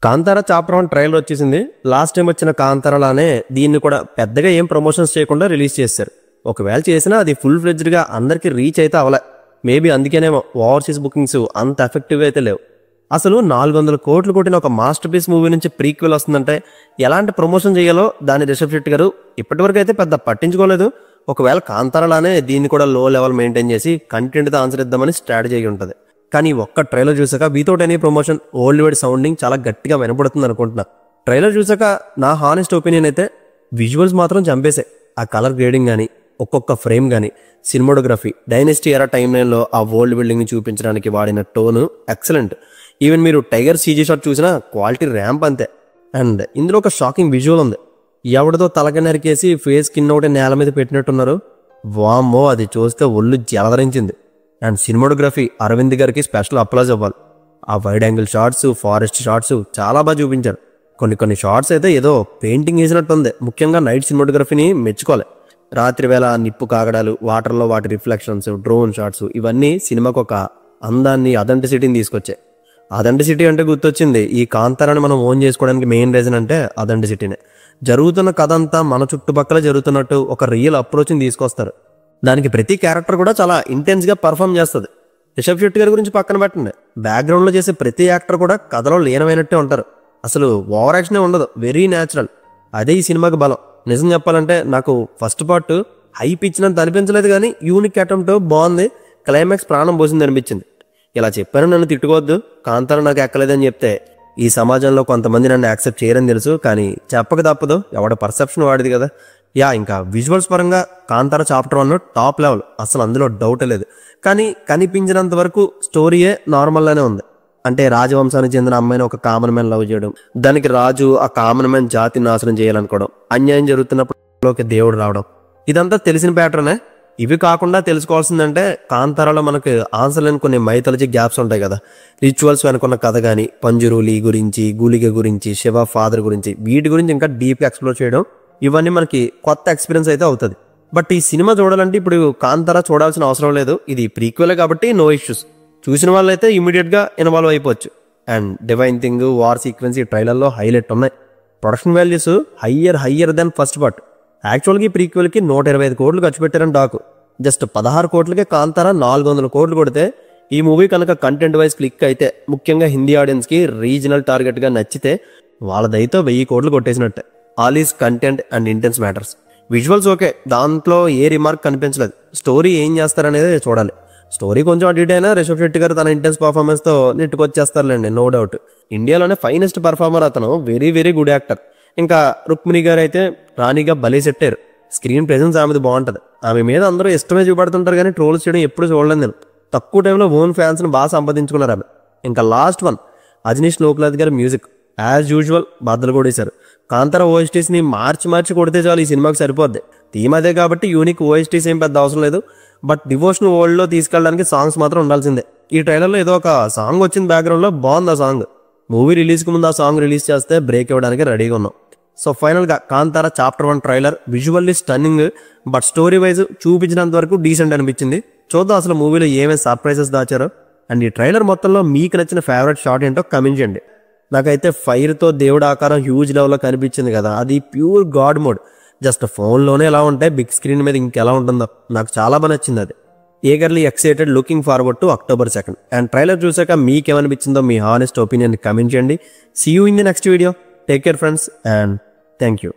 Kantara chapter 1 trailer వచ్చేసింది. Last time వచ్చిన కాంతారాలానే దీన్ని కూడా పెద్దగా ఏం ప్రమోషన్స్ చేయకుండా రిలీజ్ చేశారు. ఒకవేళ చేసినా అది ఫుల్ ఫ్లెడ్జ్డ్గా అందరికీ రీచ్ అయితే అవలే. మేబీ అందుకేనేమో ఓవర్సీస్ బుకింగ్స్ అంత ఎఫెక్టివ్గా అయితే లేవు. అసలు 400 కోట్లు కొట్టిన ఒక మాస్టర్ పీస్ మూవీ నుంచి ప్రీక్వెల్ వస్తుందంటే ఎలాంటి ప్రమోషన్ చేయాలో దాన్ని రిషబ్ శెట్టి గారు ఇప్పటివరకు అయితే పెద్ద పట్టించుకోలేదు. ఒకవేళ కాంతారాలానే దీన్ని కూడా లో లెవెల్ మెయింటైన్ చేసి కంటెంట్తో ఆన్సర్ ఇద్దామని స్ట్రాటజీ ఉంటుంది. కానీ ఒక్క ట్రైలర్ చూసాక without any promotion old word sounding చాలా గట్టిగా వినపడుతుంది అనుకుంటున్నా. ట్రైలర్ చూసాక నా హానెస్ట్ ఒపీనియన్ అయితే విజువల్స్ మాత్రం చంపేశాయి. ఆ కలర్ గ్రేడింగ్ కానీ, ఒక్కొక్క ఫ్రేమ్ కానీ, సినిమాటోగ్రఫీ, డైనెస్టీ ఎరా టైమ్ లైన్లో ఆ వరల్డ్ బిల్డింగ్ని చూపించడానికి వాడిన టోను ఎక్సలెంట్. ఈవెన్ మీరు టైగర్ సీజీ షాట్ చూసినా క్వాలిటీ ర్యాంప్ అంతే. అండ్ ఇందులో ఒక షాకింగ్ విజువల్ ఉంది. ఎవరితో తలక నరికేసి ఫేస్ కింద ఒకటి నేల మీద పెట్టినట్టున్నారు. వామ్మో, అది చూస్తే ఒళ్ళు జలధరించింది. అండ్ సినిమాటోగ్రఫీ అరవింద్ గారికి స్పెషల్ అప్లాజ్ అవ్వాలి. ఆ wide angle shots, forest shots చాలా బాగా చూపించారు. కొన్ని షాట్స్ అయితే ఏదో పెయింటింగ్ వేసినట్టు ఉంది. ముఖ్యంగా నైట్ సినిమాటోగ్రఫీని మెచ్చుకోవాలి. రాత్రి వేళ నిప్పు కాగడాలు, వాటర్లో వాటి రిఫ్లెక్షన్స్, డ్రోన్ షాట్స్ ఇవన్నీ సినిమాకు ఒక అందాన్ని, అథెంటిసిటీని తీసుకొచ్చాయి. అథెంటిసిటీ అంటే గుర్తొచ్చింది, ఈ కాంతారాన్ని మనం ఓన్ చేసుకోవడానికి మెయిన్ రీజన్ అంటే అథెంటిసిటీనే. జరుగుతున్న కథ అంతా మన చుట్టుపక్కల జరుగుతున్నట్టు ఒక రియల్ అప్రోచ్ని తీసుకొస్తారు. దానికి ప్రతి క్యారెక్టర్ కూడా చాలా ఇంటెన్స్గా పర్ఫామ్ చేస్తుంది. రిషబ్ శెట్టి గారి గురించి పక్కన పెట్టండి, బ్యాక్గ్రౌండ్లో చేసే ప్రతి యాక్టర్ కూడా కథలో లీనమైనట్టే ఉంటారు. అసలు ఓవర్ యాక్షనే ఉండదు, వెరీ న్యాచురల్. అదే ఈ సినిమాకి బలం. నిజం చెప్పాలంటే నాకు ఫస్ట్ పార్ట్ హైప్ ఇచ్చినంత అనిపించలేదు, కానీ యూనిక్ అటెంప్ట్ బాగుంది. క్లైమాక్స్ ప్రాణం పోసింది అనిపించింది. ఇలా చెప్పాను, నన్ను తిట్టుకోవద్దు. కాంతారా నాకు ఎక్కలేదని చెప్తే ఈ సమాజంలో కొంతమంది నన్ను యాక్సెప్ట్ చేయరని తెలుసు, కానీ చెప్పక తప్పదు, ఎవడ పర్సెప్షన్ వాడిది కదా. ఇంకా విజువల్స్ పరంగా కాంతారా చాప్టర్ 1 టాప్ లెవెల్, అసలు అందులో డౌట్ లేదు. కానీ కనిపించినంత వరకు స్టోరీయే నార్మల్గానే ఉంది. అంటే రాజవంశానికి చెందిన అమ్మాయిని ఒక కామన్ మ్యాన్ లవ్ చేయడం, దానికి రాజు ఆ కామన్ మ్యాన్ జాతిని నాశనం చేయాలనుకోవడం, అన్యాయం జరుగుతున్నప్పుడు దేవుడు రావడం, ఇదంతా తెలిసిన ప్యాటర్నే. ఇవి కాకుండా తెలుసుకోవాల్సిందంటే కాంతారాలో మనకు ఆన్సర్ లేని కొన్ని మైథాలజీ గ్యాప్స్ ఉంటాయి కదా. రిచువల్స్ వెనుకున్న కథ కానీ, పంజురూలి గురించి, గూలిగ గురించి, శివ ఫాదర్ గురించి, వీటి గురించి ఇంకా డీప్గా ఎక్స్ప్లోర్ చేయడం, ఇవన్నీ మనకి కొత్త ఎక్స్పీరియన్స్ అయితే అవుతుంది. బట్ ఈ సినిమా చూడాలంటే ఇప్పుడు కాంతారా చూడాల్సిన అవసరం లేదు. ఇది ప్రీక్వెలే కాబట్టి నో ఇష్యూస్. చూసిన వాళ్ళైతే ఇమీడియట్గా ఇన్వాల్వ్ అయిపోవచ్చు. And divine thing, war sequence ఈ ట్రైలర్లో హైలైట్ ఉన్నాయి. Production values higher than first part. యాక్చువల్గా ఈ ప్రీక్వెల్కి 125 కోట్లు ఖర్చు పెట్టారని టాకు. జస్ట్ 16 కోట్లకే కాంతారా 400 కోట్లు కొడితే ఈ మూవీ కనుక కంటెంట్ వైజ్ క్లిక్ అయితే, ముఖ్యంగా హిందీ ఆడియన్స్కి రీజనల్ టార్గెట్గా నచ్చితే వాళ్ళదైతే 1000 కోట్లు కొట్టేసినట్టే. All is content and intense matters. Visuals okay, దాంట్లో ఏ రిమార్క్ కనిపించలేదు. స్టోరీ ఏం చేస్తారనేది చూడాలి. స్టోరీ కొంచెం అటు ఇటు అయినా రిషబ్ శెట్టి గారు తన ఇంటెన్స్ పర్ఫార్మెన్స్తో నెట్టుకొచ్చేస్తారులేండి, నో డౌట్. ఇండియాలోనే ఫైనెస్ట్ పర్ఫార్మర్ అతను, వెరీ వెరీ గుడ్ యాక్టర్. ఇంకా రుక్మిణి గారు అయితే రాణిగా భలే సెట్టారు. స్క్రీన్ ప్రెజెన్స్ ఆమెది బాగుంటుంది. ఆమె మీద అందరూ ఇష్టమే చూపడుతుంటారు, కానీ ట్రోల్స్ చేయడం ఎప్పుడు చూడలేదు నేను. తక్కువ టైంలో ఓన్ ఫ్యాన్స్ని బాగా సంపాదించుకున్నారు ఆమె. ఇంకా లాస్ట్ వన్ అజనీష్ లోక్నాథ్ గారి మ్యూజిక్ యాజ్ యూజువల్ బద్దలు కొడేశారు. కాంతారా ఓఎస్టీస్ని మార్చి కొడితే చాలు ఈ సినిమాకి సరిపోద్ది. థీమ్ అదే కాబట్టి యూనిక్ ఓఎస్టీస్ ఏం పెద్ద అవసరం లేదు. బట్ డివోషనల్ వరల్డ్లో తీసుకెళ్ళడానికి సాంగ్స్ మాత్రం ఉండాల్సిందే. ఈ ట్రైలర్లో ఏదో ఒక సాంగ్ వచ్చింది బ్యాక్గ్రౌండ్లో, బాగుంది ఆ సాంగ్. మూవీ రిలీజ్కి ముందు ఆ సాంగ్ రిలీజ్ చేస్తే బ్రేక్ ఇవ్వడానికి రెడీగా ఉన్నాం. సో ఫైనల్గా Kantara chapter 1 trailer visually stunning, but story wise చూపించినంత వరకు డీసెంట్ అనిపించింది. చూద్దాం అసలు మూవీలో ఏమేమి సర్ప్రైజెస్ దాచారో. అండ్ ఈ ట్రైలర్ మొత్తంలో మీకు నచ్చిన ఫేవరెట్ షాట్ ఏంటో కమెంట్ చేయండి. నాకైతే ఫైర్తో దేవుడు ఆకారం హ్యూజ్ లెవెల్లో కనిపించింది కదా, అది ప్యూర్ గాడ్ మోడ్. జస్ట్ ఫోన్లోనే ఎలా ఉంటే బిగ్ స్క్రీన్ మీద ఇంకెలా ఉంటుందో నాకు చాలా బాగా నచ్చింది. అది eagerly excited, looking forward to October 2. And trailer చూసాక మీకేమనిపించిందో మీ హానెస్ట్ ఒపీనియన్ కమెంట్ చేయండి. See you in the next video. Take care friends, and thank you.